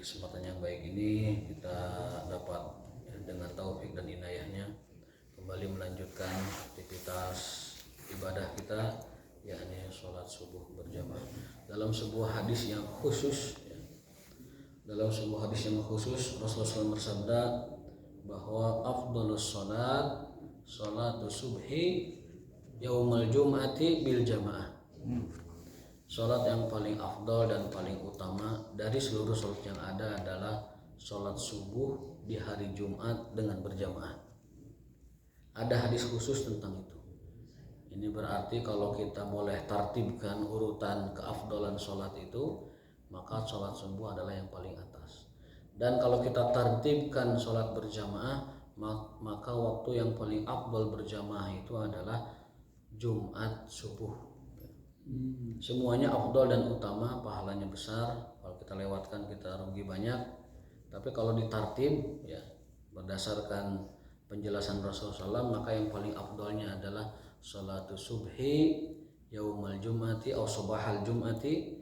kesempatan yang baik ini kita dapat dengan taufik dan inayahnya kembali melanjutkan aktivitas ibadah kita, yakni sholat subuh berjamaah. Dalam sebuah hadis yang khusus, Rasulullah SAW bersabda bahwa afdhalus sholat sholatu subhi yaumal jum'ati bil jamaah. Sholat yang paling afdal dan paling utama dari seluruh sholat yang ada adalah sholat subuh di hari Jumat dengan berjamaah. Ada hadis khusus tentang itu. Ini berarti kalau kita boleh tartibkan urutan keafdalan sholat itu, maka sholat subuh adalah yang paling atas. Dan kalau kita tartibkan sholat berjamaah, maka waktu yang paling afdal berjamaah itu adalah Jumat subuh. Semuanya afdal dan utama, pahalanya besar. Kalau kita lewatkan kita rugi banyak. Tapi kalau ditartib ya berdasarkan penjelasan Rasulullah SAW, maka yang paling afdalnya adalah salatu subhi yaumal jum'ati atau subahal jum'ati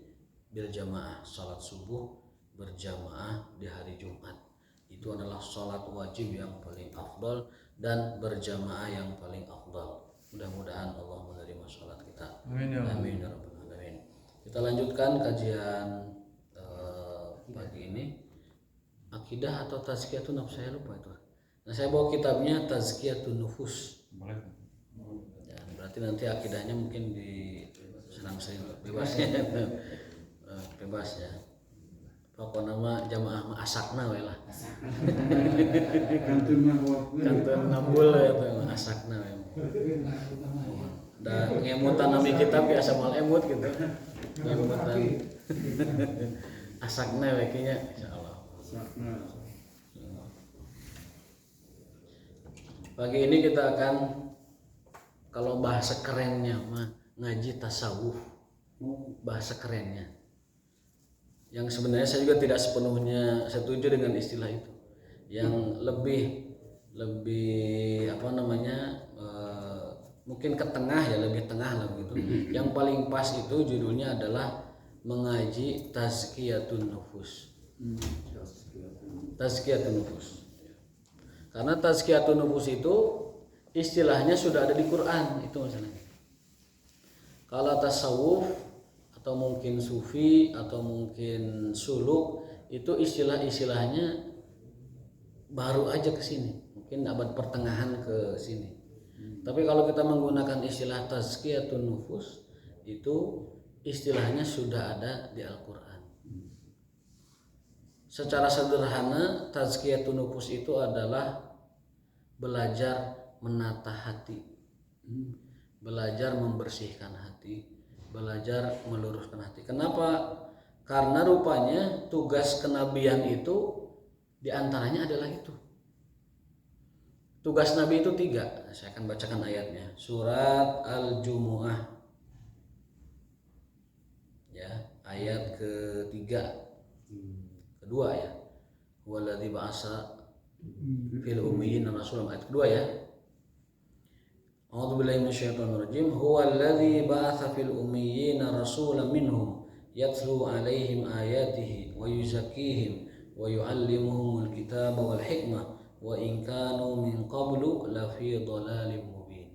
bil jamaah. Salat subuh berjamaah di hari Jumat itu adalah salat wajib yang paling afdal dan berjamaah yang paling afdal. Mudah-mudahan Allah menerima salat kita. Amin ya rabbal alamin. Kita lanjutkan kajian pagi ini. Akidah atau tazkiyatun nafs, saya lupa itu. Nah, saya bawa kitabnya Tazkiyatun Nufus. Ya, berarti nanti akidahnya mungkin di senang-senang bebas ya. Bebas ya. Pokoknya nama jamaah asakna we lah. Kantun nambul ya tuh asakna we. Da ngemutan nami kitab biasa mal emut gitu. Ngemutan asakna we kinya insyaallah. Pagi ini kita akan, kalau bahasa kerennya mah ngaji tasawuf. Bahasa kerennya. Yang sebenarnya saya juga tidak sepenuhnya setuju dengan istilah itu. Yang lebih apa namanya, mungkin ke tengah ya, lebih tengah lah gitu. Yang paling pas itu judulnya adalah mengaji Tazkiyatun Nufus. Tazkiyatun Nufus. Karena Tazkiyatun Nufus itu istilahnya sudah ada di Quran, itu masalahnya. Kalau tasawuf atau mungkin sufi atau mungkin suluk itu istilah-istilahnya baru aja ke sini, mungkin abad pertengahan ke sini. Tapi kalau kita menggunakan istilah Tazkiyatun Nufus, itu istilahnya sudah ada di Al-Quran. Secara sederhana, Tazkiyatun Nufus itu adalah belajar menata hati, belajar membersihkan hati, belajar meluruskan hati. Kenapa? Karena rupanya tugas kenabian itu diantaranya adalah itu. Tugas Nabi itu 3. Saya akan bacakan ayatnya. Surat Al-Jumu'ah, ya, ayat ketiga. Kedua ya. Huwaladzi ba'asa fil ummiyyin rasulan, ayat kedua ya. A'udzubillahi minasyaitonir rajim. Huwaladzi ba'atsa fil ummiyyin rasulan minhum yatlu 'alaihim ayatihi wa yuzakkihim wa yu'allimuhumul kitaba wal hikmah wa in kanu min qablu lafi dhalalin mubin.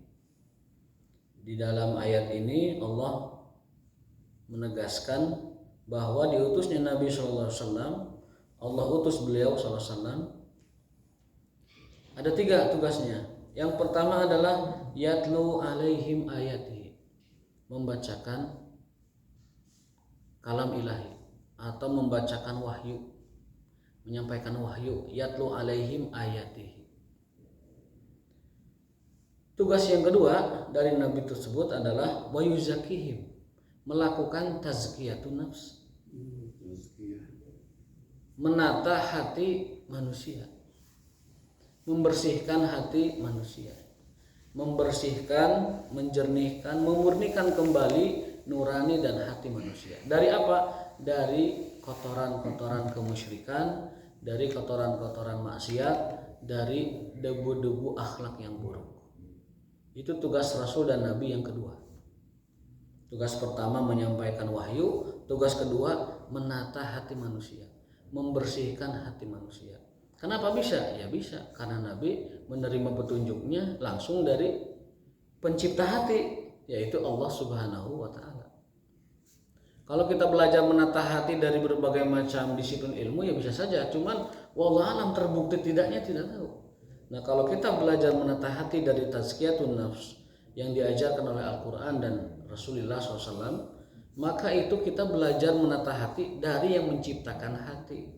Di dalam ayat ini Allah menegaskan bahwa diutusnya Nabi sallallahu alaihi wasallam, Allah utus beliau sallallahu alaihi wasallam. Ada 3 tugasnya. Yang pertama adalah yatlu alaihim ayatihi, membacakan kalam ilahi atau membacakan wahyu, menyampaikan wahyu. Yatlu alaihim ayatihi. Tugas yang kedua dari Nabi tersebut adalah wa yuzakkihim, melakukan tazkiyatun nafs, menata hati manusia, membersihkan hati manusia, membersihkan, menjernihkan, memurnikan kembali nurani dan hati manusia. Dari apa? Dari kotoran-kotoran kemusyrikan, dari kotoran-kotoran maksiat, dari debu-debu akhlak yang buruk. Itu tugas Rasul dan Nabi yang kedua. Tugas pertama menyampaikan wahyu, tugas kedua menata hati manusia, membersihkan hati manusia. Kenapa bisa? Ya bisa karena Nabi menerima petunjuknya langsung dari pencipta hati, yaitu Allah Subhanahu wa Ta'ala. Kalau kita belajar menata hati dari berbagai macam disiplin ilmu ya bisa saja, cuman wallahu alam terbukti tidaknya tidak tahu. Nah, kalau kita belajar menata hati dari tazkiyatun nafs yang diajarkan oleh Al-Quran dan Rasulullah SAW, maka itu kita belajar menata hati dari yang menciptakan hati.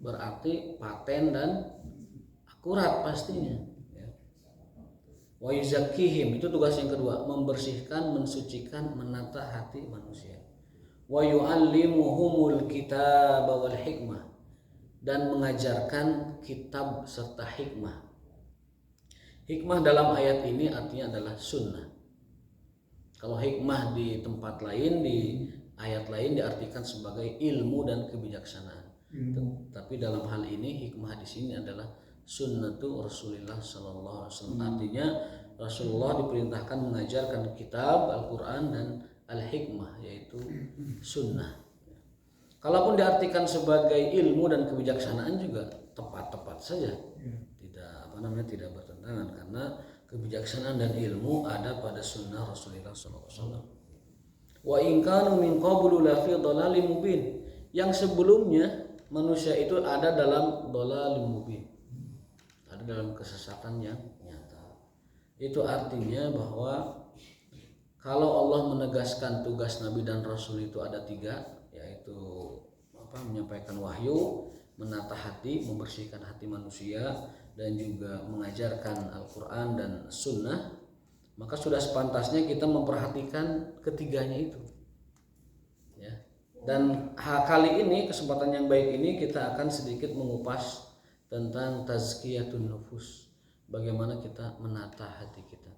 Berarti paten dan akurat pastinya. Wa yuzakkihim, itu tugas yang kedua, membersihkan, mensucikan, menata hati manusia. Wa yu'allimuhumul kitab wal hikmah, dan mengajarkan kitab serta hikmah. Hikmah dalam ayat ini artinya adalah sunnah. Kalau hikmah di tempat lain, di ayat lain diartikan sebagai ilmu dan kebijaksanaan. Tapi dalam hal ini hikmah di sini adalah sunnatu Rasulullah sallallahu alaihi wasallam. Artinya Rasulullah diperintahkan mengajarkan kitab Al-Quran dan al-hikmah, yaitu sunnah. Kalaupun diartikan sebagai ilmu dan kebijaksanaan juga tepat-tepat saja. Tidak bertentangan karena kebijaksanaan dan ilmu ada pada sunnah Rasulullah SAW. Wa in kanu min qablu la fi dhalalim mubin. Yang sebelumnya manusia itu ada dalam dhalalim mubin, ada dalam kesesatan yang nyata. Itu artinya bahwa kalau Allah menegaskan tugas Nabi dan Rasul itu ada 3, yaitu menyampaikan wahyu, menata hati, membersihkan hati manusia, dan juga mengajarkan Al-Quran dan Sunnah, maka sudah sepantasnya kita memperhatikan ketiganya itu. Ya. Dan kali ini, kesempatan yang baik ini, kita akan sedikit mengupas tentang tazkiyatun nufus, bagaimana kita menata hati kita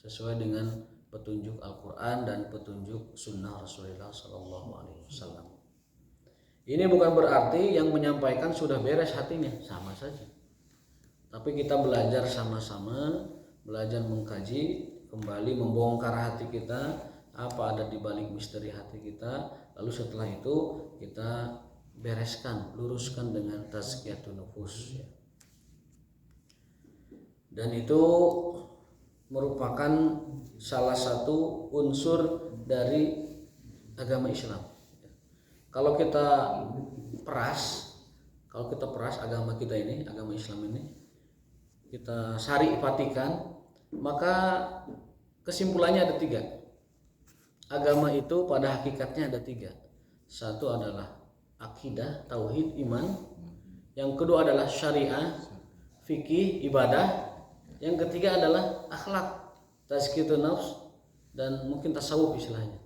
sesuai dengan petunjuk Al-Quran dan petunjuk Sunnah Rasulullah SAW. Ini bukan berarti yang menyampaikan sudah beres hatinya, sama saja. Tapi kita belajar sama-sama, belajar mengkaji, kembali membongkar hati kita, apa ada di balik misteri hati kita. Lalu setelah itu kita bereskan, luruskan dengan tazkiyatun nufus. Dan itu merupakan salah satu unsur dari agama Islam. Kalau kita peras agama kita ini, agama Islam ini, kita syarifatikan, maka kesimpulannya ada 3. Agama itu pada hakikatnya ada 3. Satu adalah akidah, tauhid, iman. Yang kedua adalah syariah, fikih, ibadah. Yang ketiga adalah akhlak, tazkiyatun nafs, dan mungkin tasawuf istilahnya.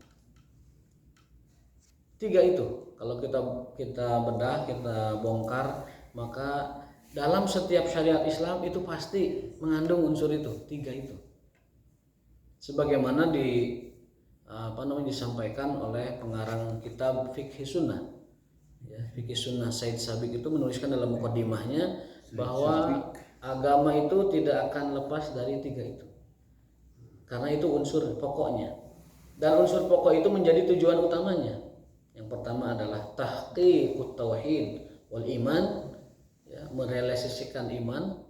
3 itu kalau kita bedah, kita bongkar, maka dalam setiap syariat Islam itu pasti mengandung unsur itu, 3 itu. Sebagaimana disampaikan oleh pengarang kitab Fikih Sunnah. Ya, Fikih Sunnah Said Sabiq itu menuliskan dalam mukaddimahnya bahwa agama itu tidak akan lepas dari 3 itu. Karena itu unsur pokoknya. Dan unsur pokok itu menjadi tujuan utamanya. Yang pertama adalah tahqiqut tauhid wal iman, ya, merealisasikan iman.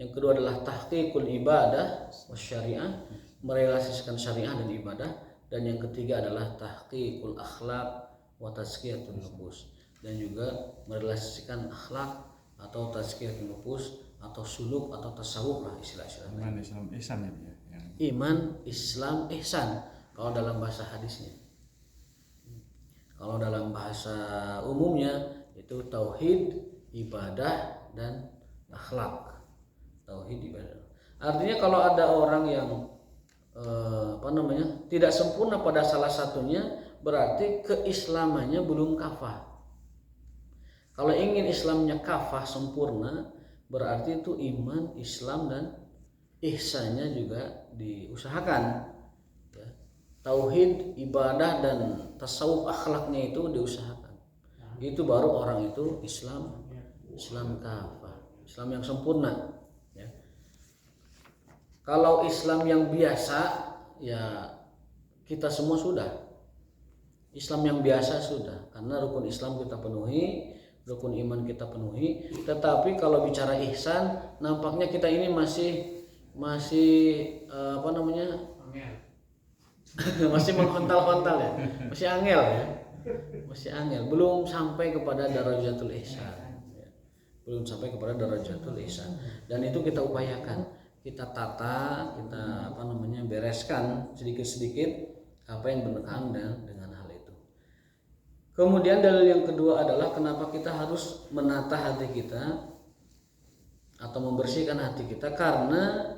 Yang kedua adalah tahqiqul ibadah was syariah, merealisasikan syariah dan ibadah. Dan yang ketiga adalah tahqiqul akhlaq wa tazkiyatun nufus, dan juga merealisasikan akhlak atau tazkiyatun nufus atau suluk atau tasawuf lah istilah-istilah. Iman Islam ihsan ya. Iman Islam ihsan kalau dalam bahasa hadisnya. Kalau dalam bahasa umumnya itu tauhid, ibadah, dan akhlak. Tauhid, ibadah. Artinya kalau ada orang yang tidak sempurna pada salah satunya, berarti keislamannya belum kafah. Kalau ingin Islamnya kafah sempurna, berarti itu iman, Islam, dan ihsannya juga diusahakan. Tauhid, ibadah, dan tasawuf akhlaknya itu diusahakan. Itu baru orang itu Islam kafah, Islam yang sempurna. Ya. Kalau Islam yang biasa, ya kita semua sudah. Islam yang biasa sudah, karena rukun Islam kita penuhi, rukun iman kita penuhi. Tetapi kalau bicara ihsan, nampaknya kita ini masih apa namanya? Masih mengkontal-kontal ya, masih angel ya, masih angel, belum sampai kepada darajatul ihsan, belum sampai kepada darajatul ihsan. Dan itu kita upayakan, kita tata, kita apa namanya bereskan sedikit-sedikit apa yang berkenaan dengan hal itu. Kemudian dalil yang kedua adalah kenapa kita harus menata hati kita atau membersihkan hati kita, karena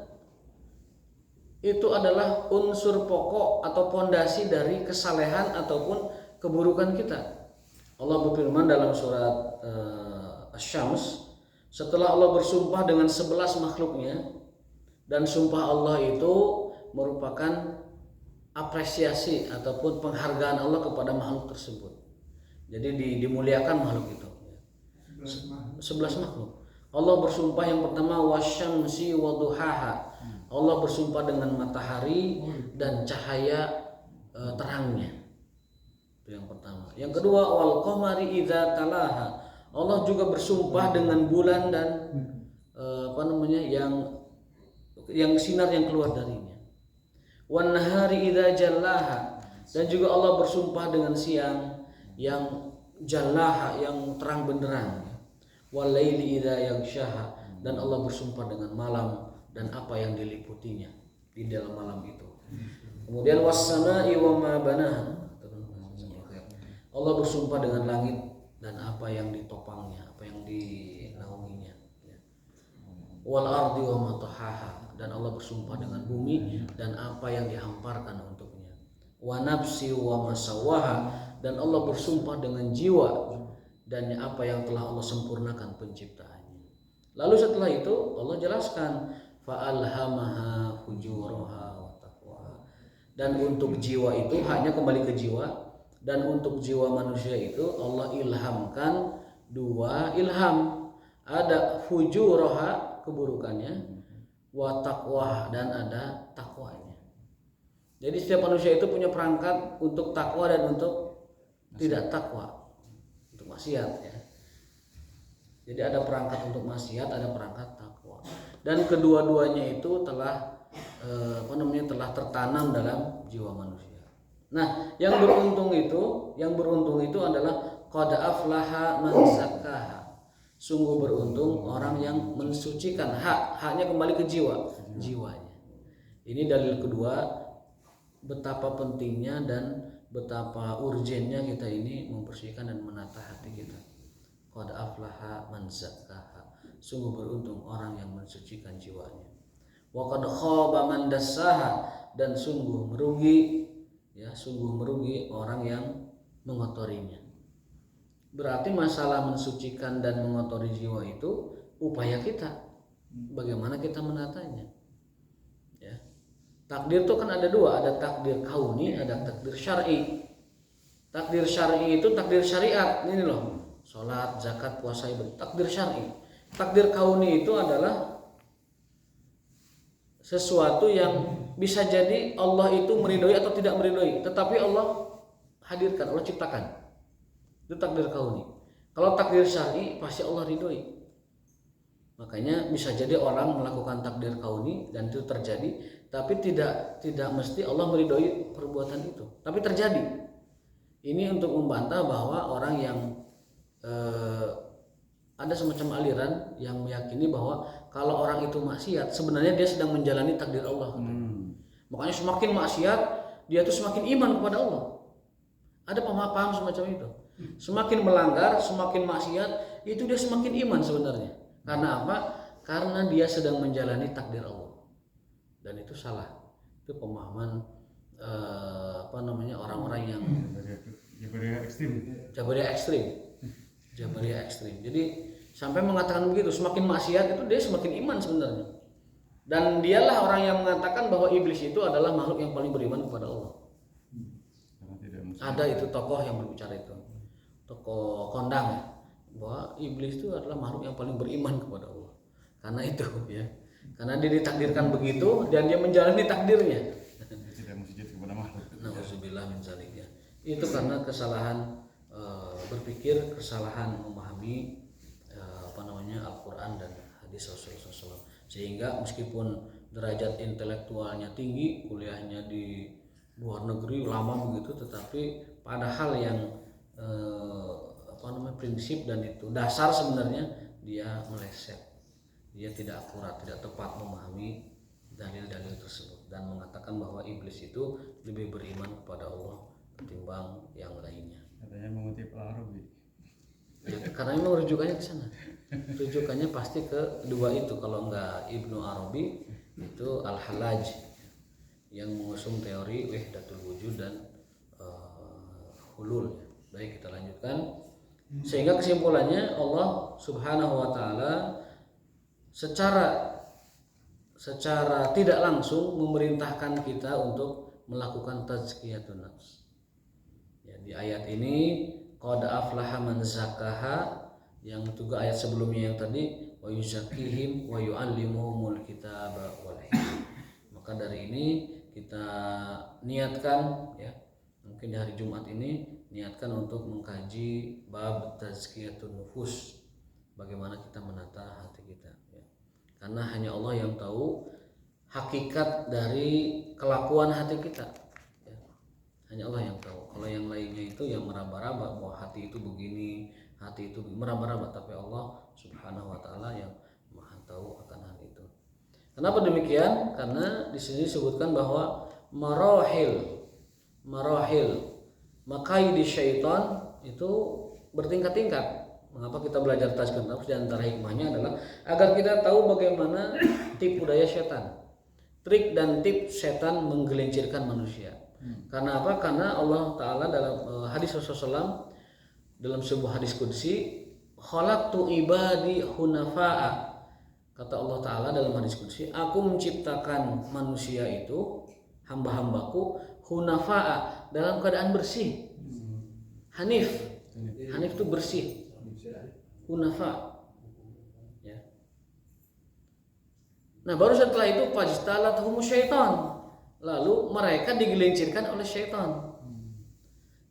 itu adalah unsur pokok atau pondasi dari kesalehan ataupun keburukan kita. Allah berfirman dalam surat Asy-Syams, setelah Allah bersumpah dengan 11 makhluknya, dan sumpah Allah itu merupakan apresiasi ataupun penghargaan Allah kepada makhluk tersebut. Jadi dimuliakan makhluk itu. 11 makhluk. Allah bersumpah yang pertama wasyamsi waduhaha. Allah bersumpah dengan matahari dan cahaya terangnya. Itu yang pertama. Yang kedua wal qamari idza talaha. Allah juga bersumpah dengan bulan dan apa namanya yang sinar yang keluar darinya. Wan nahari idza jallaha. Dan juga Allah bersumpah dengan siang yang jallaha, yang terang benderang. Wal laili idza yaghshaha. Dan Allah bersumpah dengan malam dan apa yang diliputinya di dalam malam itu. Kemudian was-sama'i wa ma banaha. Allah bersumpah dengan langit dan apa yang ditopangnya, apa yang dinaunginya. Wal ardi wa ma tahaha. Dan Allah bersumpah dengan bumi dan apa yang dihamparkan untuknya. Wa nafsi wa ma sawaha. Dan Allah bersumpah dengan jiwa dan apa yang telah Allah sempurnakan penciptaannya. Lalu setelah itu Allah jelaskan fa'alhamaha fujuraha wa taqwaha. Dan untuk jiwa itu hanya kembali ke jiwa, dan untuk jiwa manusia itu Allah ilhamkan dua ilham. Ada fujuraha, keburukannya, wa taqwaha, dan ada takwanya. Jadi setiap manusia itu punya perangkat untuk takwa dan untuk tidak takwa, untuk maksiat ya. Jadi ada perangkat untuk maksiat, ada perangkat takwa. Dan kedua-duanya itu telah telah tertanam dalam jiwa manusia. Nah, yang beruntung itu adalah qad aflaha man zakkaha. Sungguh beruntung orang yang mensucikan haknya kembali ke jiwanya. Ini dalil kedua betapa pentingnya dan betapa urgennya kita ini membersihkan dan menata hati kita. Qad aflaha man zakkaha. Sungguh beruntung orang yang mensucikan jiwanya. Wa qad khaba man dassaha. Dan sungguh merugi orang yang mengotorinya. Berarti masalah mensucikan dan mengotori jiwa itu upaya kita. Bagaimana kita menatanya? Ya. Takdir itu kan ada dua, ada takdir kauni, ada takdir syar'i. Takdir syar'i itu takdir syariat, ini loh. Salat, zakat, puasa, ibadah, takdir syar'i. Takdir kauni itu adalah sesuatu yang bisa jadi Allah itu meridhoi atau tidak meridhoi, tetapi Allah hadirkan, Allah ciptakan. Itu takdir kauni. Kalau takdir syar'i pasti Allah ridhoi. Makanya bisa jadi orang melakukan takdir kauni dan itu terjadi, tapi tidak mesti Allah meridhoi perbuatan itu. Tapi terjadi. Ini untuk membantah bahwa orang yang ada semacam aliran yang meyakini bahwa kalau orang itu maksiat sebenarnya dia sedang menjalani takdir Allah. Makanya semakin maksiat dia tuh semakin iman kepada Allah. Ada pemahaman semacam itu. Semakin melanggar, semakin maksiat, itu dia semakin iman sebenarnya. Karena apa? Karena dia sedang menjalani takdir Allah. Dan itu salah. Itu pemahaman orang-orang yang Jabariyah ekstrim. Jadi sampai mengatakan begitu, semakin maksiat itu dia semakin iman sebenarnya. Dan dialah orang yang mengatakan bahwa iblis itu adalah makhluk yang paling beriman kepada Allah. Ada itu tokoh yang berbicara itu, tokoh kondang ya, bahwa iblis itu adalah makhluk yang paling beriman kepada Allah. Karena itu ya, karena dia ditakdirkan begitu dan dia menjalani takdirnya. Tidak mensujud kepada makhluk. Nauzubillah min dzalik ya. itu karena kesalahan berpikir, kesalahan memahami Al-Quran dan hadis Rasulullah SAW. Sehingga meskipun derajat intelektualnya tinggi, kuliahnya di luar negeri lama begitu, tetapi pada hal yang prinsip dan itu dasar sebenarnya dia meleset, dia tidak akurat, tidak tepat memahami dalil-dalil tersebut dan mengatakan bahwa iblis itu lebih beriman kepada Allah ketimbang yang lainnya. Katanya mengutip Al-Arabi. Ya, karena memang rujukannya ke sana. Rujukannya pasti ke dua itu, kalau enggak Ibnu Arabi itu Al-Hallaj yang mengusung teori wahdatul wujud dan hulul. Baik, kita lanjutkan. Sehingga kesimpulannya Allah Subhanahu wa taala secara tidak langsung memerintahkan kita untuk melakukan tazkiyatun nafs. Ya, di ayat ini qad aflaha man zakkaha, yang juga ayat sebelumnya yang tadi wa yuzakkihim wa yu'allimuhumul kitaba wal hikmah. Maka dari ini kita niatkan, ya, mungkin di hari Jumat ini niatkan untuk mengkaji bab tazkiyatun nufus, bagaimana kita menata hati kita, ya. Karena hanya Allah yang tahu hakikat dari kelakuan hati kita, ya. Hanya Allah yang tahu. Kalau yang lainnya itu yang meraba-raba bahwa hati itu begini, hati itu meraba-raba, tapi Allah Subhanahu wa taala yang Maha tahu akan hal itu. Kenapa demikian? Karena di sini disebutkan bahwa marahil makaidi syaitan itu bertingkat-tingkat. Mengapa kita belajar tazkiyatun nafs? Di antara hikmahnya adalah agar kita tahu bagaimana tipu daya setan, trik dan tips setan menggelincirkan manusia. Karena apa? Karena Allah Ta'ala dalam hadis Rasulullah SAW, dalam sebuah hadis qudsi, khalaqtu ibadi hunafa'a. Kata Allah Ta'ala dalam hadis qudsi, aku menciptakan manusia itu, hamba-hambaku, hunafa'a, dalam keadaan bersih. Hanif itu bersih. Hunafa, ya. Nah, baru setelah itu fajtalathum syaitan, lalu mereka digelincirkan oleh syaitan.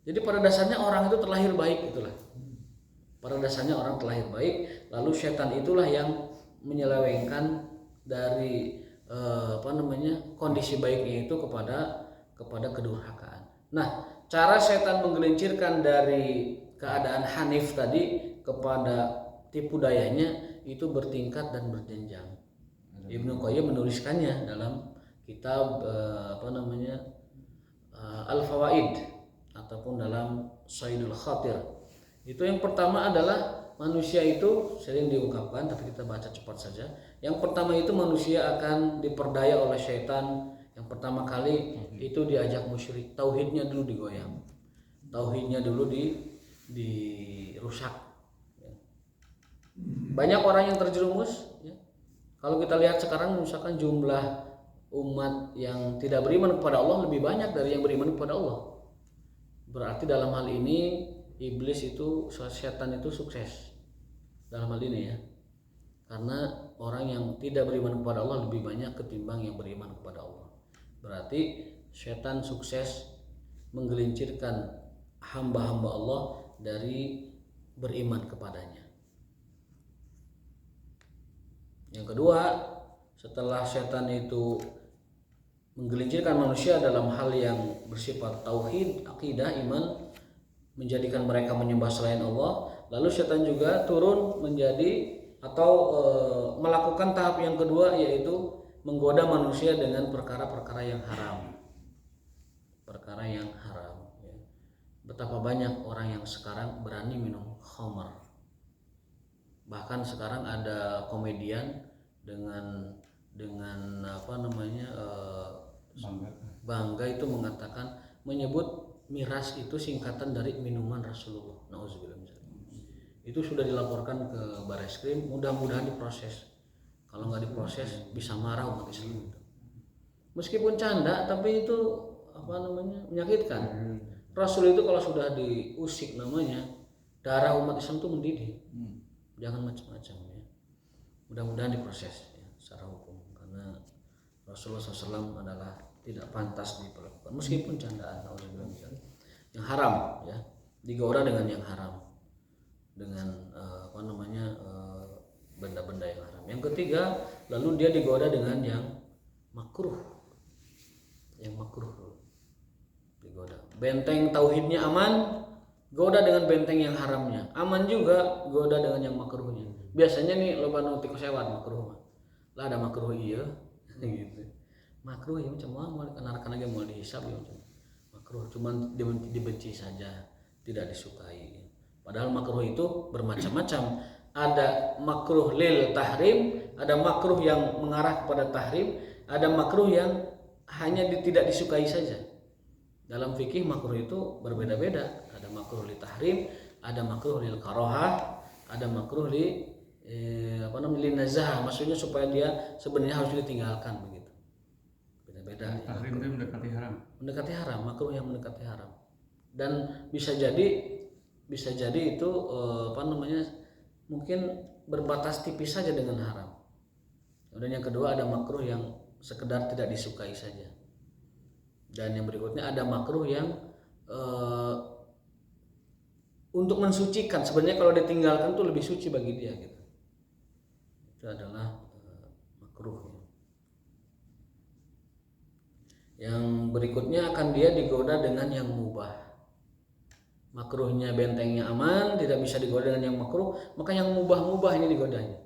Jadi pada dasarnya orang itu terlahir baik, itulah. Pada dasarnya orang terlahir baik, lalu syaitan itulah yang menyelewengkan dari kondisi baiknya itu kepada kedurhakaan. Nah, cara syaitan menggelincirkan dari keadaan hanif tadi kepada tipu dayanya itu bertingkat dan berjenjang. Ibnu Qayyim menuliskannya dalam kitab Al-Fawaid ataupun dalam Saidul Khatir. Itu yang pertama adalah manusia itu sering diungkapkan, tapi kita baca cepat saja. Yang pertama itu manusia akan diperdaya oleh syaitan. Yang pertama kali itu diajak musyrik, tauhidnya dulu digoyang, tauhidnya dulu dirusak. Banyak orang yang terjerumus, ya. Kalau kita lihat sekarang misalkan jumlah umat yang tidak beriman kepada Allah lebih banyak dari yang beriman kepada Allah. Berarti dalam hal ini iblis itu, setan itu sukses dalam hal ini, ya. Karena orang yang tidak beriman kepada Allah lebih banyak ketimbang yang beriman kepada Allah. Berarti setan sukses menggelincirkan hamba-hamba Allah dari beriman kepadanya. Yang kedua, setelah setan itu menggelincirkan manusia dalam hal yang bersifat tauhid, akidah, iman, menjadikan mereka menyembah selain Allah, lalu setan juga turun menjadi atau melakukan tahap yang kedua, yaitu menggoda manusia dengan perkara-perkara yang haram. Perkara yang haram, ya. Betapa banyak orang yang sekarang berani minum khamar. Bahkan sekarang ada komedian dengan bangga itu mengatakan, menyebut miras itu singkatan dari minuman Rasulullah. Nauzubillah. Itu sudah dilaporkan ke Bareskrim, mudah-mudahan diproses. Kalau nggak diproses bisa marah umat Islam. Meskipun canda, tapi itu menyakitkan. Rasul itu kalau sudah diusik namanya, darah umat Islam itu mendidih. Jangan macam-macam, ya. Mudah-mudahan diproses, ya, secara hukum, karena Rasulullah SAW adalah tidak pantas diperlakukan meskipun candaan. yang haram ya, digoda dengan yang haram, dengan benda-benda yang haram. Yang ketiga, lalu dia digoda dengan yang makruh, digoda. Benteng tauhidnya aman, goda dengan benteng yang haramnya. Aman juga, goda dengan yang makruhnya. Biasanya nih loba nu ti kusewat makruh mah. Lah ada makruh ieu gitu. Makruh ya macam mau kana-kana ge mau dihisab ya macam. Makruh cuman dibenci saja, tidak disukai. Padahal makruh itu bermacam-macam. Ada makruh lil tahrim, ada makruh yang mengarah kepada tahrim, ada makruh yang hanya tidak disukai saja. Dalam fikih makruh itu berbeda-beda. Ada makruh li tahrim, ada makruh lil karohah, ada makruh li nazah, maksudnya supaya dia sebenarnya harus ditinggalkan begitu. Beda-beda. Tahrim itu mendekati haram. Mendekati haram, makruh yang mendekati haram. Dan bisa jadi itu mungkin berbatas tipis saja dengan haram. Kemudian yang kedua ada makruh yang sekedar tidak disukai saja. Dan yang berikutnya ada makruh yang untuk mensucikan, sebenarnya kalau ditinggalkan itu lebih suci bagi dia gitu. Itu adalah makruh. Yang berikutnya akan dia digoda dengan yang mubah. Makruhnya bentengnya aman, tidak bisa digoda dengan yang makruh, maka yang mubah ini digodanya.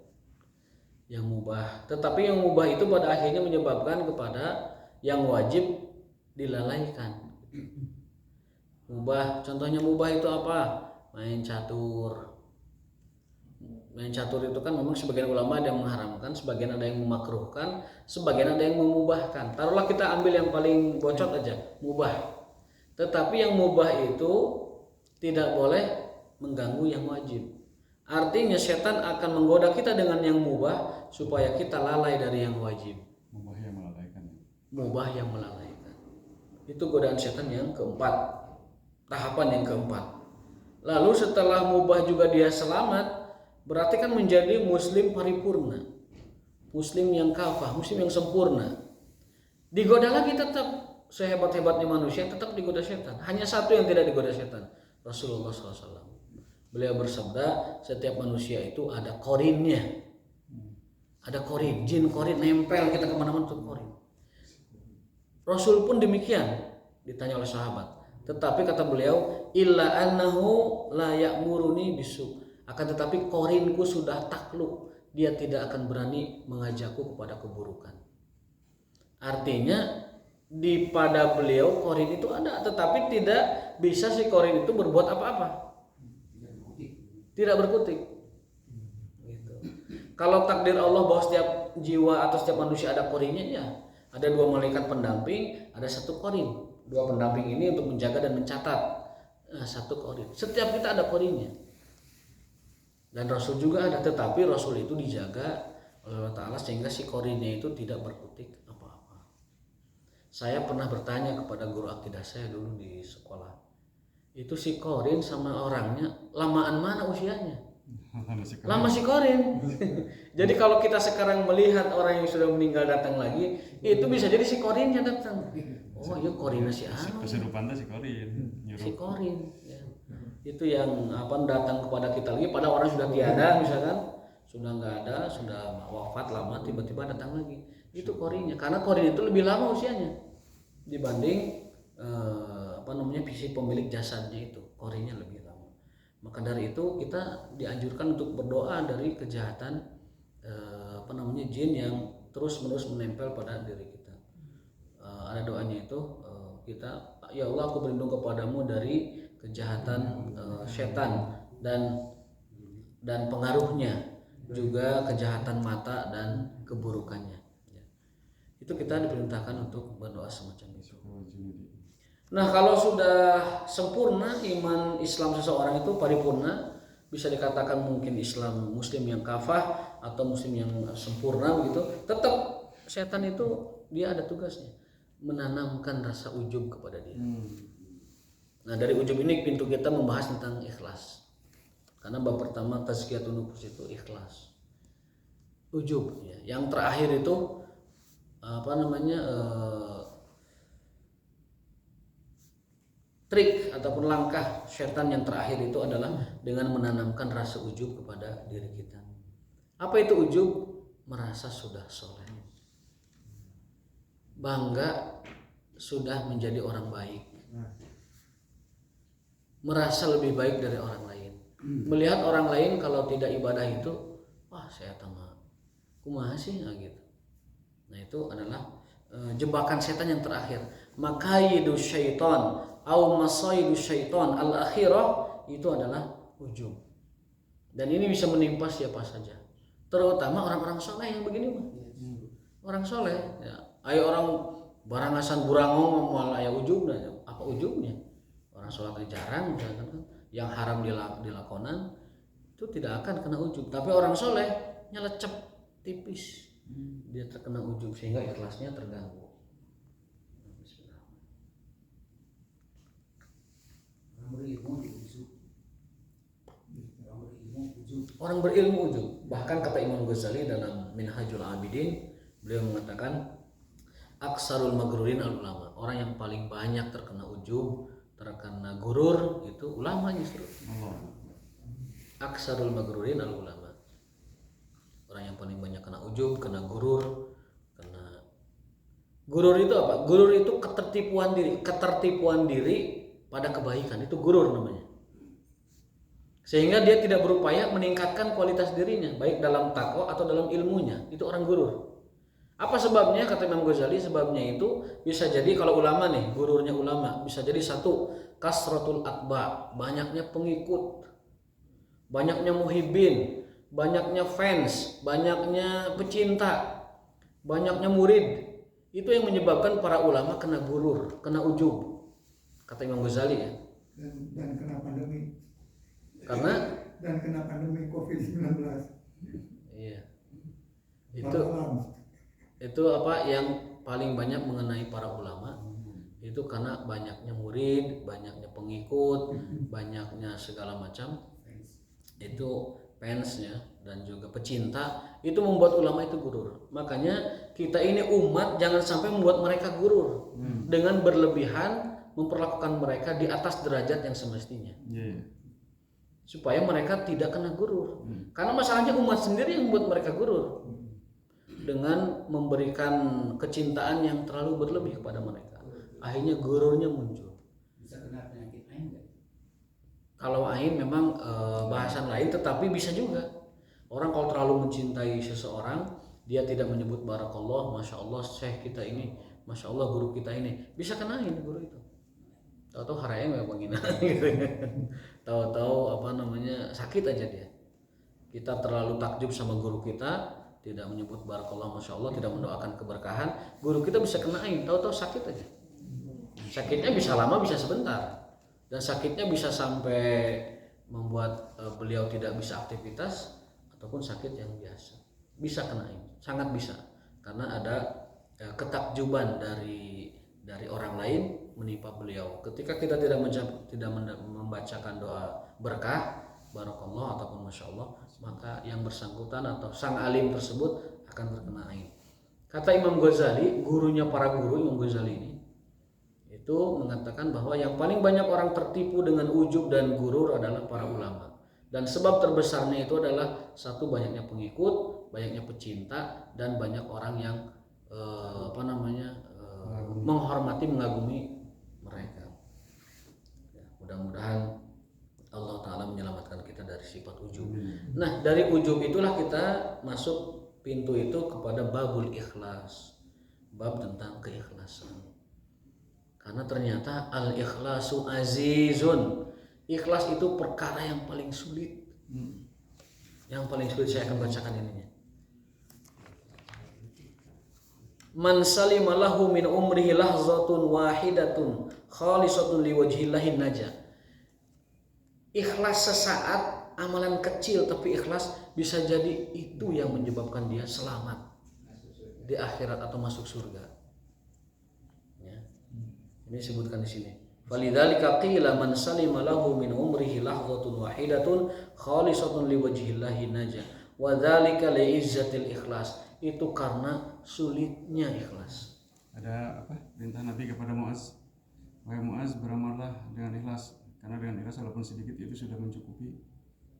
Yang mubah, tetapi yang mubah itu pada akhirnya menyebabkan kepada yang wajib dilalaikan. Mubah, contohnya mubah itu apa? Main catur. Main catur itu kan memang sebagian ulama ada yang mengharamkan, sebagian ada yang memakruhkan, sebagian ada yang memubahkan. Taruhlah kita ambil yang paling bocot aja, mubah. Tetapi yang mubah itu tidak boleh mengganggu yang wajib. Artinya setan akan menggoda kita dengan yang mubah supaya kita lalai dari yang wajib. Mubah yang melalaikan. Mubah yang melalaikan. Itu godaan setan yang keempat. Tahapan yang keempat. Lalu setelah mubah juga dia selamat, berarti kan menjadi muslim paripurna. Muslim yang kafah, muslim yang sempurna. Digoda lagi tetap, sehebat-hebatnya manusia tetap digoda setan. Hanya satu yang tidak digoda setan, Rasulullah SAW. Beliau bersabda, setiap manusia itu ada korinnya. Ada korin, jin korin nempel kita kemana-mana tuh korin. Rasul pun demikian, ditanya oleh sahabat. Tetapi kata beliau, illa annahu la ya'muruni bisu. Akan tetapi korinku sudah takluk, dia tidak akan berani mengajakku kepada keburukan. Artinya pada beliau korin itu ada, tetapi tidak bisa si korin itu berbuat apa-apa. Tidak berkutik. Gitu. Kalau takdir Allah bahwa setiap jiwa atau setiap manusia ada korinnya, ya ada 2 malaikat pendamping, ada 1 korin. 2 pendamping ini untuk menjaga dan mencatat. 1 korin. Setiap kita ada korinnya. Dan Rasul juga ada, tetapi Rasul itu dijaga oleh Allah Ta'ala sehingga si korinnya itu tidak berkutik apa-apa. Saya pernah bertanya kepada guru akidah saya dulu di sekolah, itu si korin sama orangnya lamaan mana usianya? Lama si korin. Jadi kalau kita sekarang melihat orang yang sudah meninggal datang lagi, itu bisa jadi si korinnya datang. Oh iya korinnya si anu. Keserupan si korin. Si korin. Ya. Itu yang datang kepada kita lagi pada orang sudah tiada misalkan, sudah nggak ada, sudah wafat lama, tiba-tiba datang lagi. Itu korinnya, karena korin itu lebih lama usianya dibanding visi pemilik jasadnya itu, korinnya lebih lama. Maka dari itu kita dianjurkan untuk berdoa dari kejahatan jin yang terus-menerus menempel pada diri kita. Ada doanya itu, kita, ya Allah aku berlindung kepadamu dari kejahatan setan dan pengaruhnya, juga kejahatan mata dan keburukannya. Itu kita diperintahkan untuk berdoa semacam itu. Nah, kalau sudah sempurna iman Islam seseorang itu paripurna, bisa dikatakan mungkin Islam muslim yang kafah atau muslim yang sempurna begitu, tetap setan itu dia ada tugasnya menanamkan rasa ujub kepada dia. Nah, dari ujub ini pintu kita membahas tentang ikhlas. Karena bab pertama tazkiyatun nufus itu ikhlas. Ujub ya. Yang terakhir itu trik ataupun langkah setan yang terakhir itu adalah dengan menanamkan rasa ujub kepada diri kita. Apa itu ujub? Merasa sudah soleh, bangga sudah menjadi orang baik, merasa lebih baik dari orang lain, melihat orang lain kalau tidak ibadah itu, wah saya tambah kumaha sih, nah gitu. Nah itu adalah jebakan setan yang terakhir. Makaidu syaitan au masaidu syaitan al-akhirah itu adalah ujub. Dan ini bisa menimpa siapa saja, terutama orang-orang soleh yang begini mah. Orang soleh, ya. Ayo orang barangasan burangong mau aya ujubnya, apa ujubnya? Orang sholat jarang, misalkan kan, yang haram dilakonan itu tidak akan kena ujub. Tapi orang soleh nyelecep tipis, dia terkena ujub sehingga ikhlasnya terganggu. Orang berilmu ujub. Bahkan kata Imam Ghazali dalam Minhajul Abidin, beliau mengatakan aksarul magrurin al ulama. Orang yang paling banyak terkena ujub, terkena gurur itu ulama justru. Aksarul magrurin al ulama. Orang yang paling banyak kena ujub, kena gurur, kena gurur itu apa? Gurur itu ketertipuan diri pada kebaikan, itu gurur namanya. Sehingga dia tidak berupaya meningkatkan kualitas dirinya, baik dalam takwa atau dalam ilmunya. Itu orang gurur. Apa sebabnya? Kata Imam Ghazali, sebabnya itu bisa jadi kalau ulama nih, gururnya ulama bisa jadi satu, kasratul atba, banyaknya pengikut, banyaknya muhibbin, banyaknya fans, banyaknya pecinta, banyaknya murid. Itu yang menyebabkan para ulama kena gurur, kena ujub. Kata Imam Ghazali ya. Dan kena pandemi. Karena dan kena pandemi COVID-19. Iya. Itu apa yang paling banyak mengenai para ulama itu karena banyaknya murid, banyaknya pengikut, banyaknya segala macam itu fansnya dan juga pecinta, itu membuat ulama itu gurur. Makanya kita ini umat jangan sampai membuat mereka gurur dengan berlebihan memperlakukan mereka di atas derajat yang semestinya. Supaya mereka tidak kena gurur. Karena masalahnya umat sendiri yang membuat mereka gurur dengan memberikan kecintaan yang terlalu berlebih kepada mereka. Akhirnya gururnya muncul. Bisa kena penyakit ain nggak? Kalau ain memang bahasan lain, tetapi bisa juga. Orang kalau terlalu mencintai seseorang, dia tidak menyebut barakallah, masya Allah syekh kita ini, masya Allah guru kita ini, bisa kena ain guru itu. Tahu-tahu harayang ya begini gitu. Tahu-tahu apa namanya sakit aja dia. Kita terlalu takjub sama guru kita, tidak menyebut barakallah masya Allah, tidak mendoakan keberkahan, guru kita bisa kena ain, tahu-tahu sakit aja. Sakitnya bisa lama, bisa sebentar, dan sakitnya bisa sampai membuat beliau tidak bisa aktivitas, ataupun sakit yang biasa. Bisa kena ain, sangat bisa, karena ada ketakjuban dari orang lain menimpa beliau. Ketika kita tidak membacakan doa berkah, barakallah ataupun masya Allah, maka yang bersangkutan atau sang alim tersebut akan terkena ain. Kata Imam Ghazali, gurunya para guru, Imam Ghazali ini itu mengatakan bahwa yang paling banyak orang tertipu dengan ujub dan gurur adalah para ulama. Dan sebab terbesarnya itu adalah satu, banyaknya pengikut, banyaknya pecinta, dan banyak orang yang menghormati, mengagumi mereka. Ya, mudah-mudahan Allah Ta'ala menyelamatkan kita dari sifat ujub. Nah, dari ujub itulah kita masuk pintu itu kepada babul ikhlas, bab tentang keikhlasan. Karena ternyata al-ikhlasu azizun, ikhlas itu perkara yang paling sulit. Yang paling sulit, saya akan bacakan ininya. Man salima lahu min umrihi lahzatun wahidatun khalisatun liwajhillahi najah. Ikhlas sesaat, amalan kecil tapi ikhlas, bisa jadi itu yang menyebabkan dia selamat di akhirat atau masuk surga. Ya. Ini disebutkan di sini. Falidzalika qila man salima lahu min umrihi lahzatun wahidatun khalisatun liwajhillahi najah. Wa dzalika li'izzatil ikhlas. Itu karena sulitnya ikhlas. Ada apa? Perintah Nabi kepada Muaz. Wahai Muaz, beramallah dengan ikhlas, karena dengan ikhlas walaupun sedikit itu sudah mencukupi.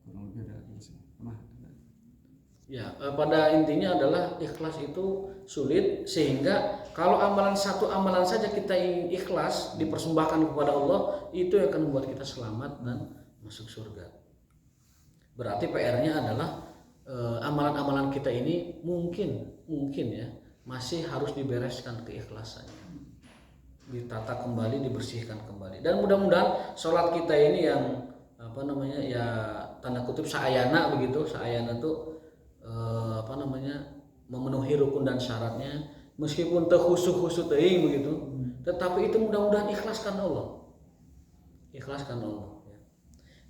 Kurang lebih ada ikhlas. Pernah ada. Ya, pada intinya adalah ikhlas itu sulit, sehingga kalau satu amalan saja kita ingin ikhlas dipersembahkan kepada Allah, itu yang akan membuat kita selamat dan masuk surga. Berarti PR-nya adalah amalan-amalan kita ini mungkin ya masih harus dibereskan keikhlasannya, ditata kembali, dibersihkan kembali. Dan mudah-mudahan sholat kita ini yang ya tanda kutip saayana begitu, saayana tuh memenuhi rukun dan syaratnya, meskipun teu khusyuk teuing begitu, tetapi itu mudah-mudahan ikhlaskan Allah. Ikhlaskan Allah.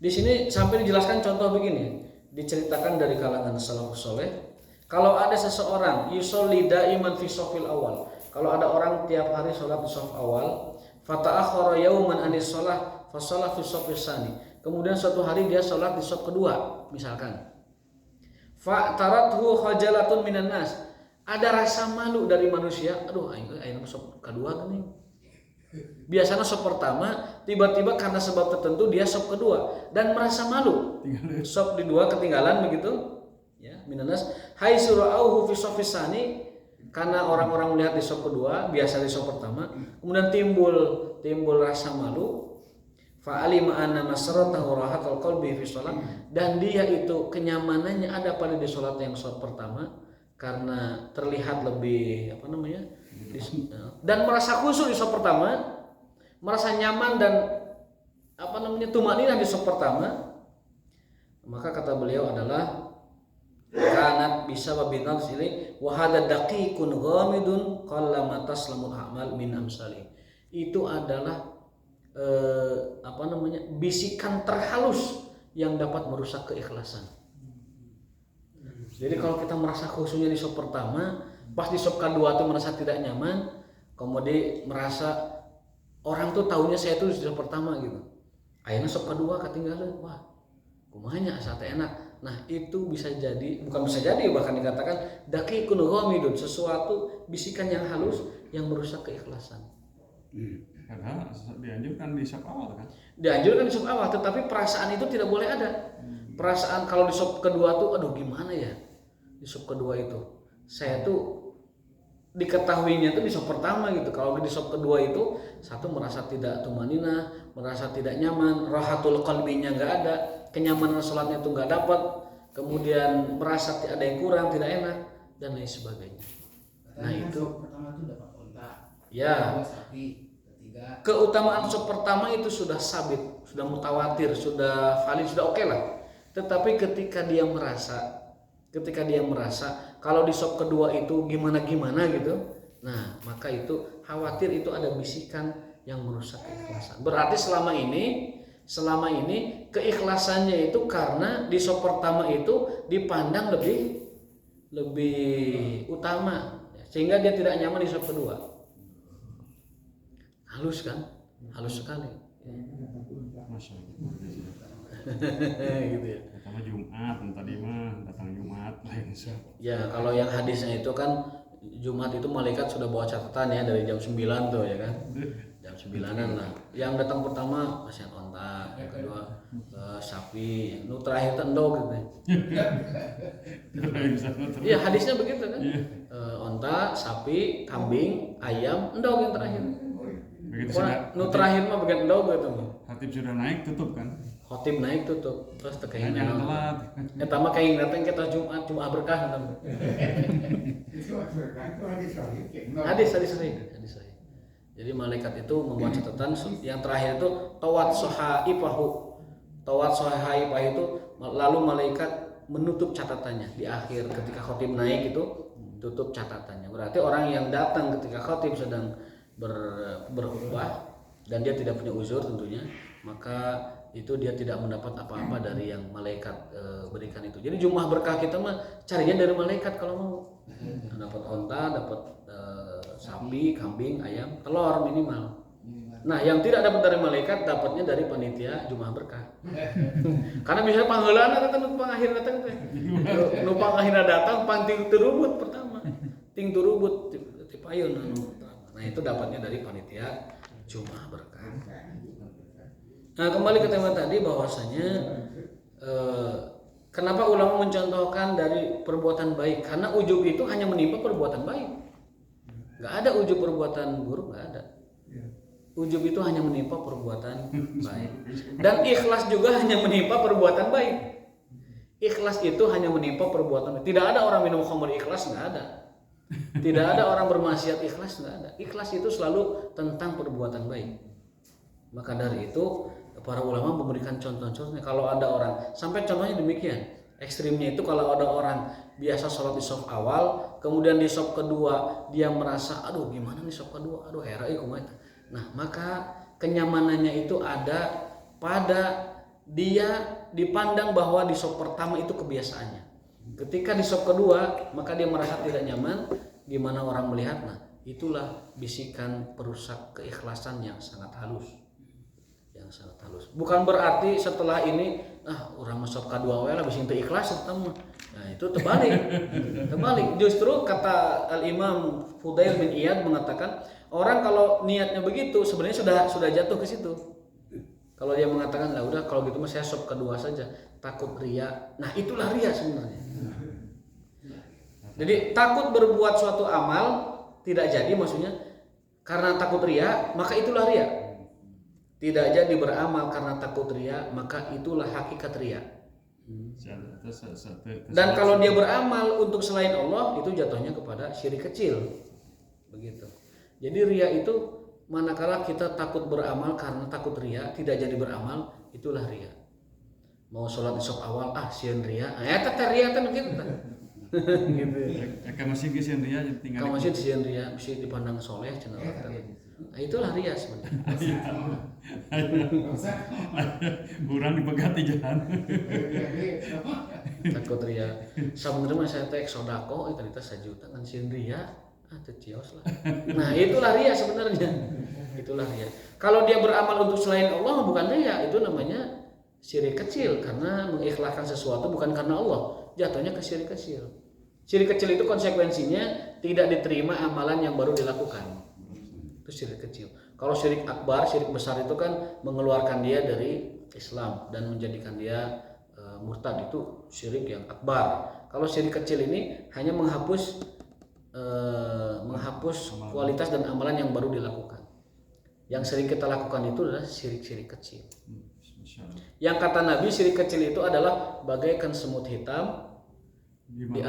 Di sini sampai dijelaskan contoh begini, diceritakan dari kalangan salafus saleh. Kalau ada seseorang yusolli daiman fi shafil awal, kalau ada orang tiap hari sholat di shaf awal, fata'akhkhara yauman anis shalah fa shalla fi shafis tsani, kemudian suatu hari dia sholat di shaf kedua misalkan, fa tarathu khajalatun minan nas, ada rasa malu dari manusia, aduh aing shaf kedua geuning. Biasanya shaf pertama, tiba-tiba karena sebab tertentu dia shaf kedua dan merasa malu. Shaf di dua ketinggalan begitu. Ya, minanas hai sura'uhu fi shafis tsani, karena orang-orang melihat di shaf kedua, biasa di shaf pertama, kemudian timbul rasa malu. Fa alima anna masratahu rahatul qalbi fi shalah, dan dia itu kenyamanannya ada pada di salat yang shaf pertama karena terlihat lebih dan merasa khusyuk di shaf pertama, merasa nyaman dan tumaninah di shaf pertama, maka kata beliau adalah kanat bisa babinal sili wa hada daqiqun ghamidun qallama taslamul a'mal min amsali. Itu adalah bisikan terhalus yang dapat merusak keikhlasan. Jadi kalau kita merasa khusyuknya di shaf pertama, pas di shaf kedua tuh merasa tidak nyaman, kemudian merasa orang tuh taunya saya tuh di shaf pertama gitu. Akhirnya shaf kedua ketinggalan, wah, kumanya asa teh enak. Nah, itu bahkan dikatakan daqiqun ghamidun, sesuatu bisikan yang halus yang merusak keikhlasan. Karena dianjurkan di shaf awal kan? Dianjurkan di shaf awal, tetapi perasaan itu tidak boleh ada. Perasaan kalau di shaf kedua tuh, aduh gimana ya di shaf kedua itu, saya tuh diketahuinya tuh di shaf pertama gitu. Kalau di shaf kedua itu, satu merasa tidak tumaninah, merasa tidak nyaman, rahatul qalbinya nggak ada, kenyamanan sholatnya tuh nggak dapat, kemudian merasa ada yang kurang, tidak enak dan lain sebagainya. Nah itu pertama itu dapat onta, ya, sapi, ketiga keutamaan shaf pertama itu sudah sabit, sudah mutawatir, sudah valid, sudah oke lah. Tetapi ketika dia merasa kalau di shaf kedua itu gimana gitu, nah maka itu khawatir itu ada bisikan yang merusak keikhlasan. Berarti selama ini keikhlasannya itu karena di shaf pertama itu dipandang lebih utama, sehingga dia tidak nyaman di shaf kedua. Halus kan? Halus sekali. Masya Allah. Gitu ya. Pertama Jumat, tadi mah datang Jumat lain shaf. Ya, kalau yang hadisnya itu kan Jumat itu malaikat sudah bawa catatan ya dari jam 9 tuh ya kan. Jam 9-an lah. Yang datang pertama masih onta, yang kedua sapi, yang terakhir endog gitu. Iya, hadisnya begitu kan. Onta, sapi, kambing, ayam, endog yang terakhir. Begitu Terakhir mah bagian endog gitu. Hatib sudah naik tutup kan? Khotib naik tutup, terus tekaynya Jangan telat. Eta mah kayak datang kita Jumat berkah gitu. Itu hadis sahih. Hadis sahih. Jadi malaikat itu membuat catatan. Yang terakhir itu tawat sohaipahu itu, lalu malaikat menutup catatannya di akhir ketika khotib naik itu tutup catatannya. Berarti orang yang datang ketika khotib sedang berkhutbah dan dia tidak punya uzur tentunya, maka itu dia tidak mendapat apa-apa dari yang malaikat berikan itu. Jadi jumlah berkah kita mah carinya dari malaikat kalau mau. Dapat onta, dapat sapi, kambing, ayam, telur minimal. Nah, yang tidak dapat dari malaikat dapatnya dari panitia jumlah berkah. Karena misalnya pangheulana kata numpang akhirna datang teh. Numpang akhirna datang panting terubut pertama. Ting turubut ti payun anu pertama. Nah, itu dapatnya dari panitia Jumat berkah. Nah, kembali ke tema tadi bahwasanya kenapa ulama mencontohkan dari perbuatan baik? Karena ujub itu hanya menimpa perbuatan baik. Nggak ada ujub perbuatan buruk, nggak ada. Ujub itu hanya menimpa perbuatan baik. Dan ikhlas juga hanya menimpa perbuatan baik. Ikhlas itu hanya menimpa perbuatan baik. Tidak ada orang minum khamr ikhlas, nggak ada. Tidak ada orang bermaksiat ikhlas, nggak ada. Ikhlas itu selalu tentang perbuatan baik. Maka dari itu para ulama memberikan contoh-contohnya. Kalau ada orang, sampai contohnya demikian, ekstrimnya itu kalau ada orang biasa sholat di saf awal, kemudian di saf kedua dia merasa, aduh gimana nih saf kedua, aduh herai kumaha. Nah maka kenyamanannya itu ada pada dia dipandang bahwa di saf pertama itu kebiasaannya. Ketika di saf kedua maka dia merasa tidak nyaman, gimana orang melihat. Nah itulah bisikan perusak keikhlasan yang sangat halus. Bukan berarti setelah ini orang masuk kedua wae lah bisa teu ikhlas pertama. Nah itu terbalik. Justru kata Al-Imam Fudail bin Iyad mengatakan orang kalau niatnya begitu sebenarnya sudah jatuh ke situ. Kalau dia mengatakan lah udah kalau gitu mah saya sop kedua saja, takut ria. Nah itulah ria sebenarnya. Jadi takut berbuat suatu amal tidak jadi maksudnya karena takut ria, maka itulah ria. Tidak jadi beramal karena takut ria, maka itulah hakikat ria. Dan kalau dia beramal untuk selain Allah, itu jatuhnya kepada syirik kecil. Begitu. Jadi ria itu manakala kita takut beramal karena takut ria, tidak jadi beramal, itulah ria. Mau sholat di saf awal, sieun ria. Eta ria kan gitu. Gitu. Ka masjid ge sieun ria tinggal. Ka masjid sieun ria, mesti dipandang soleh cenah. Nah, itulah ria sebenarnya. Kurang dipegati jalan. Takut ria. Sebenarnya saya teh sodako itu tadi 1 juta kan sieun ria, teu cios lah. Nah, itulah ria sebenarnya. Itulah ria. Kalau dia beramal untuk selain Allah bukan ria, itu namanya syirik kecil karena mengikhlaskan sesuatu bukan karena Allah, jatuhnya ke syirik kecil. Syirik kecil itu konsekuensinya tidak diterima amalan yang baru dilakukan. Itu syirik kecil. Kalau syirik akbar, syirik besar itu kan mengeluarkan dia dari Islam dan menjadikan dia murtad, itu syirik yang akbar. Kalau syirik kecil ini hanya menghapus kualitas dan amalan yang baru dilakukan. Yang sering kita lakukan itu adalah syirik-syirik kecil. Yang kata Nabi syirik kecil itu adalah bagaikan semut hitam di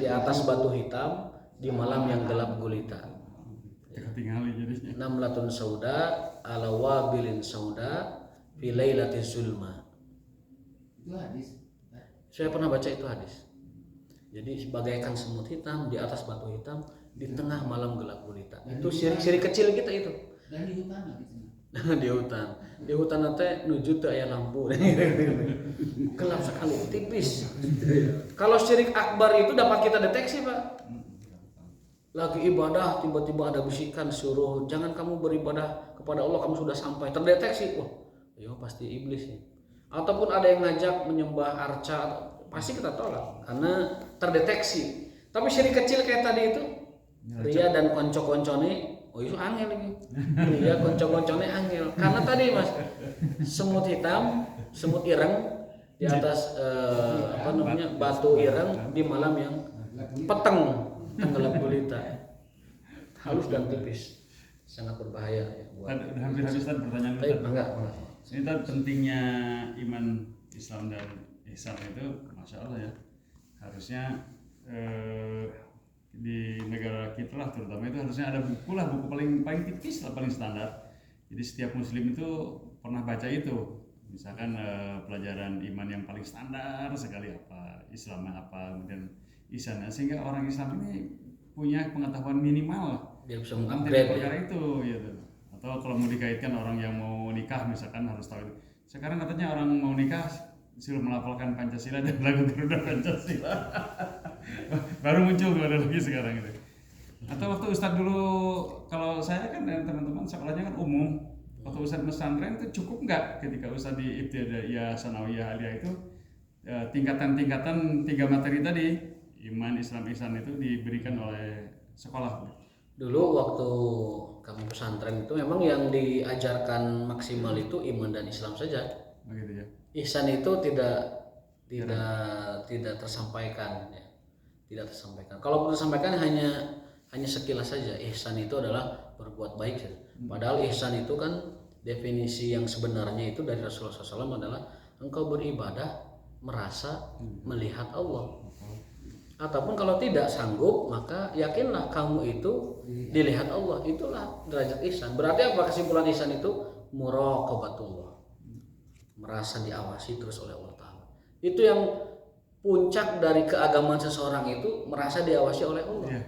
atas batu hitam di malam yang gelap gulita. Ketinggalan jadinya. Namlatun sauda ala wabilin sauda fi lailatiz zulma. Itu hadis. Saya pernah baca itu hadis. Jadi bagaikan semut hitam di atas batu hitam di tengah malam gelap gulita. Itu syirik-syirik kecil kita itu. Dan di hutan gitu. Di hutan teh nuju teu aya lampu. Gelap sekali, tipis. Kalau syirik akbar itu dapat kita deteksi, Pak. Lagi ibadah tiba-tiba ada bisikan suruh jangan kamu beribadah kepada Allah, kamu sudah sampai, terdeteksi, wah ya pasti iblis ya. Ataupun ada yang ngajak menyembah arca, pasti kita tolak karena terdeteksi. Tapi syirik kecil kayak tadi itu ria dan konco-koncone, itu angel ini. Ria konco-koncone angel. Karena tadi Mas, semut hitam, semut ireng di atas batu ireng di malam yang peteng. Tenggelam gulita, halus dan tipis, sangat berbahaya ya buat. Udah hampir habis kan pertanyaan Baik, kita. enggak. Ini tadi pentingnya iman Islam dan ihsan itu, masya Allah ya. Harusnya di negara kita lah terutama itu harusnya ada buku paling tipis lah, paling standar. Jadi setiap Muslim itu pernah baca itu. Misalkan pelajaran iman yang paling standar sekali apa, Islam apa, kemudian ihsan, sehingga orang Islam ini punya pengetahuan minimal Biar bisa tentang mengupgrade perkara itu gitu. Atau kalau mau dikaitkan orang yang mau nikah misalkan harus tahu itu. Sekarang katanya orang mau nikah disuruh melafalkan Pancasila dan lagu Garuda Pancasila. Baru muncul lagi sekarang itu. Atau waktu Ustadz dulu, kalau saya kan dan teman-teman sekolahnya kan umum. Waktu Ustadz pesantren itu cukup nggak ketika Ustadz di Ibtidaiyah, Sanawiyah, Aliyah itu tingkatan 3 materi tadi, iman, Islam, ihsan itu diberikan oleh sekolah. Dulu waktu kamu pesantren itu memang yang diajarkan maksimal itu iman dan Islam saja. Begitu ya. Ihsan itu tidak tersampaikan ya. Tidak tersampaikan. Kalau tersampaikan hanya sekilas saja. Ihsan itu adalah berbuat baik saja. Padahal ihsan itu kan definisi yang sebenarnya itu dari Rasulullah SAW adalah engkau beribadah merasa melihat Allah. Ataupun kalau tidak sanggup, maka yakinlah kamu itu dilihat Allah. Itulah derajat ihsan. Berarti apa kesimpulan ihsan itu? Muraqabatullah. Merasa diawasi terus oleh Allah Ta'ala. Itu yang puncak dari keagamaan seseorang itu, merasa diawasi oleh Allah. Iya.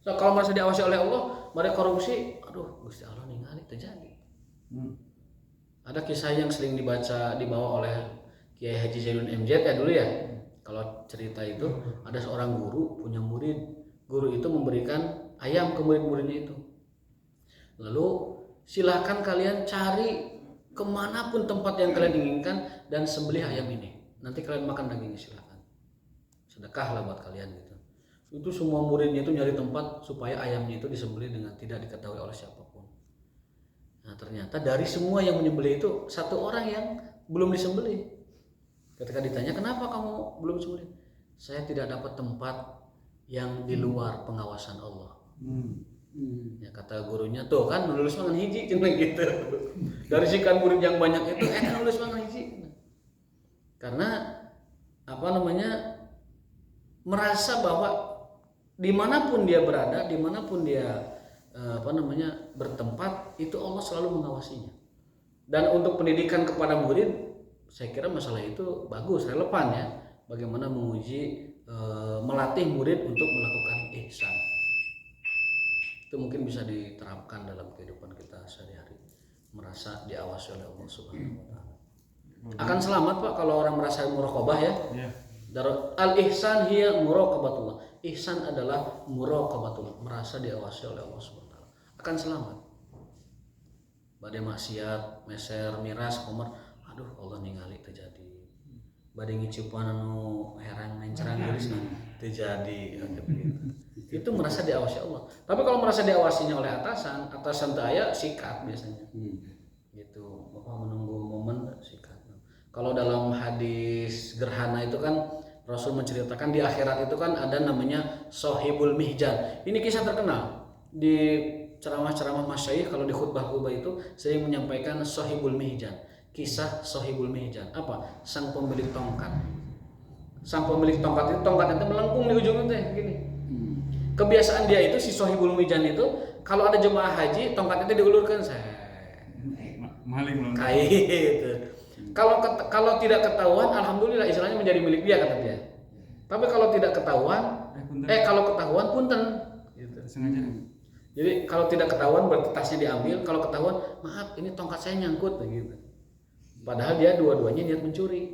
So, kalau merasa diawasi oleh Allah, mereka korupsi, aduh Gusti Allah ningali terjadi. Ada kisah yang sering dibawa oleh Kiai Haji Zainun MZ ya dulu ya. Kalau cerita itu ada seorang guru punya murid, guru itu memberikan ayam ke murid-muridnya itu. Lalu silakan kalian cari kemanapun tempat yang kalian inginkan dan sembelih ayam ini. Nanti kalian makan dagingnya silakan. Sedekah lah buat kalian gitu. Itu semua muridnya itu nyari tempat supaya ayamnya itu disembelih dengan tidak diketahui oleh siapapun. Nah ternyata dari semua yang menyembelih itu satu orang yang belum disembelih. Ketika ditanya kenapa kamu belum sembelih, saya tidak dapat tempat yang di luar pengawasan Allah. Ya kata gurunya tuh kan menulis mangan hiji cuma gitu. Dari sekian murid yang banyak itu nulis mangan hiji. Karena merasa bahwa dimanapun dia berada, dimanapun dia bertempat, itu Allah selalu mengawasinya. Dan untuk pendidikan kepada murid, saya kira masalah itu bagus, relevan ya. Bagaimana menguji, melatih murid untuk melakukan ihsan. Itu mungkin bisa diterapkan dalam kehidupan kita sehari-hari. Merasa diawasi oleh Allah Subhanahu wa Ta'ala. Akan selamat Pak kalau orang merasa muraqabah ya. Al-ihsan hiya muraqabatullah. Ihsan adalah muraqabatullah, merasa diawasi oleh Allah Subhanahu wa Ta'ala. Akan selamat. Badai maksiat, meser, miras, komer, aduh Allah ningali terjadi. Badai ngicipan anu herang mencerang geusna terjadi. Itu merasa diawasi Allah. Tapi kalau merasa diawasinya oleh atasan teu aya sikat biasanya. Gitu. Bapak menunggu momen sikat. Kalau dalam hadis gerhana itu kan Rasul menceritakan di akhirat itu kan ada namanya Sohibul Mihjan. Ini kisah terkenal di ceramah-ceramah masyayikh. Kalau di khutbah-khutbah itu sering menyampaikan Sohibul Mihjan. Kisah Sohibul Mihjan. Apa? Sang pemilik tongkat. Sang pemilik tongkat itu melengkung di ujung itu gini. Kebiasaan dia itu si Sohibul Mihjan itu kalau ada jemaah haji tongkat itu diulurkan Maling gitu. Kalau tidak ketahuan, alhamdulillah istilahnya menjadi milik dia kata dia. Tapi kalau tidak ketahuan, kalau ketahuan punten. Gitu. Sengaja. Jadi kalau tidak ketahuan berarti tasnya diambil. Kalau ketahuan, maaf ini tongkat saya nyangkut gitu. Padahal dia dua-duanya niat mencuri.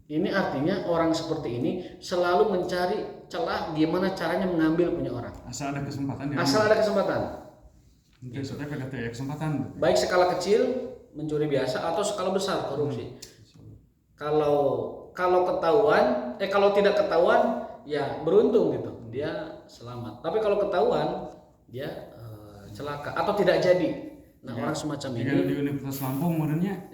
Ini artinya orang seperti ini selalu mencari celah gimana caranya mengambil punya orang. Asal ada kesempatan. Asal ada kesempatan. Gitu. Kesempatan. Baik skala kecil mencuri biasa atau skala besar korupsi. Kalau ketahuan, kalau tidak ketahuan ya beruntung gitu, dia selamat. Tapi kalau ketahuan dia celaka atau tidak jadi. Nah ya, orang semacam ini di Universitas Lampung modelnya.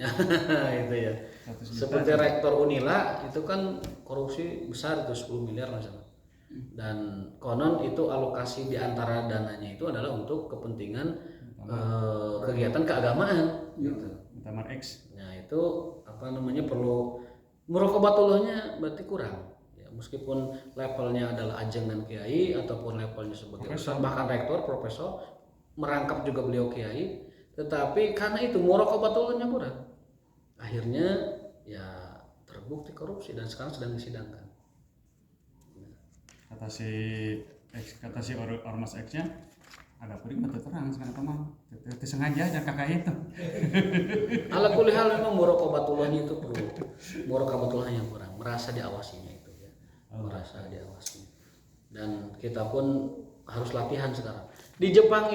Itu ya. Seperti rektor Unila itu kan korupsi besar itu 10 miliar misalnya. Dan konon itu alokasi di antara dananya itu adalah untuk kepentingan kegiatan keagamaan gitu. Taman X. Nah itu perlu muraqabatullahnya berarti kurang. Ya, meskipun levelnya adalah ajengan kiai ataupun levelnya sebagai ustaz, bahkan rektor, profesor, merangkap juga beliau kiai, tetapi karena itu muraqabatullahnya kurang. Akhirnya ya terbukti korupsi dan sekarang sedang disidangkan. Kata si Ormas X-nya ada puring betul terang sekarang teman sengaja aja kakak itu. Ala kulli hal memang muraqabatullahnya itu perlu. Muraqabatullahnya yang kurang, merasa diawasinya itu ya. Merasa diawasi. Dan kita pun harus latihan sekarang. Di Jepang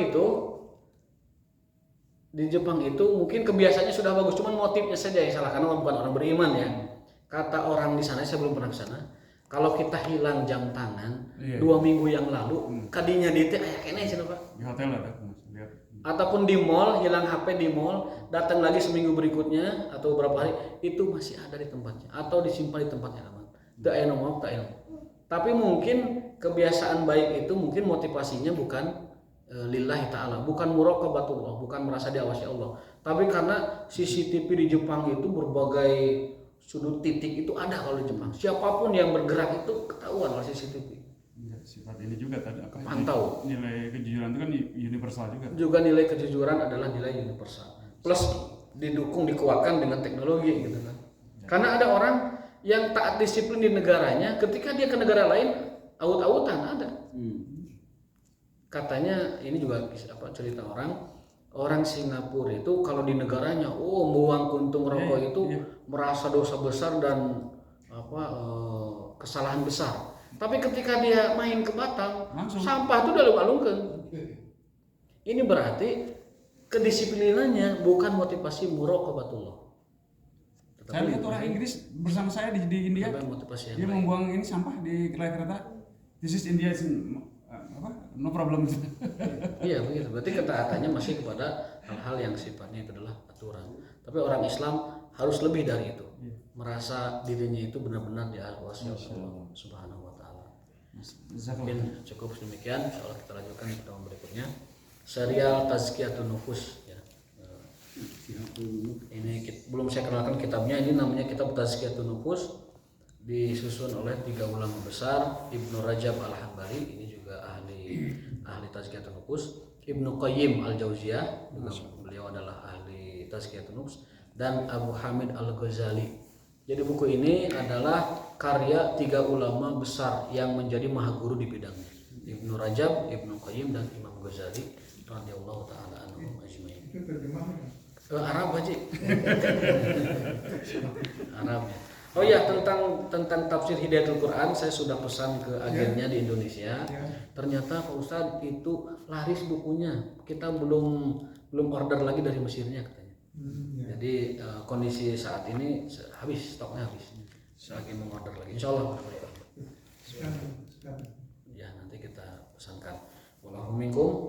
itu mungkin kebiasaannya sudah bagus, cuman motifnya saja yang salah karena bukan orang beriman ya. Kata orang di sana, saya belum pernah ke sana. Kalau kita hilang jam tangan Iya. 2 minggu yang lalu, kadinya di teh aya keneh cenah Pak. Di hotel ada, Mas. Lihat. Ataupun di mall, hilang HP di mall, datang lagi seminggu berikutnya atau beberapa hari, itu masih ada di tempatnya atau disimpan di tempatnya aman. Teu aya nu maaf, teu aya. Tapi mungkin kebiasaan baik itu mungkin motivasinya bukan lillahi ta'ala, bukan muraqabatullah, bukan merasa diawasi Allah, tapi karena CCTV di Jepang itu berbagai sudut titik itu ada kalau di Jepang. Siapapun yang bergerak itu ketahuan oleh CCTV. Ya, sifat ini juga tadi apa? Pantau. Nilai kejujuran itu kan universal juga. Juga nilai kejujuran adalah nilai universal. Plus didukung dikuatkan dengan teknologi gitu kan. Karena ada orang yang taat disiplin di negaranya, ketika dia ke negara lain aut-autan ada. Katanya ini juga cerita orang Singapura itu kalau di negaranya buang kuntung rokok itu merasa dosa besar dan kesalahan besar. Tapi ketika dia main ke Batam, Langsung. sampah itu udah alung-alungkeun. Ini berarti kedisiplinannya bukan motivasi muraqabatullah. Saya lihat orang Inggris bersama saya di India, Tapi motivasi yang dia baik. membuang ini sampah di kereta. This is India, no problem. Iya begitu. Berarti ketaatannya masih kepada hal-hal yang sifatnya itu adalah aturan. Tapi orang Islam harus lebih dari itu. Merasa dirinya itu benar-benar diawasi oleh Allah Subhanahu wa taala. Mungkin cukup demikian. Insyaallah kita lanjutkan ke tahun berikutnya. Serial Tazkiyatun Nufus ya. Ini belum saya kenalkan kitabnya. Ini namanya kitab Tazkiyatun Nufus, disusun oleh 3 ulama besar, Ibnu Rajab Al-Hambali, ini juga ahli Tazkiyatun Nufus, Ibnu Qayyim Al-Jauziyah, juga beliau adalah ahli Tazkiyatun Nufus, dan Abu Hamid Al-Ghazali. Jadi buku ini adalah karya 3 ulama besar yang menjadi mahaguru di bidangnya, Ibnu Rajab, Ibnu Qayyim, dan Imam Ghazali radhiyallahu taala anhum ajmain. Itu terjemahnya. Arab aja. Arab. Oh ya, tentang tafsir Hidayatul Quran saya sudah pesan ke agennya di Indonesia. Ternyata Pak Ustadz itu laris bukunya. Kita belum order lagi dari Mesirnya katanya. Jadi kondisi saat ini habis, stoknya habis. Lagi mau order lagi. Insyaallah. Ya nanti kita pesankan. Wallahu minkum.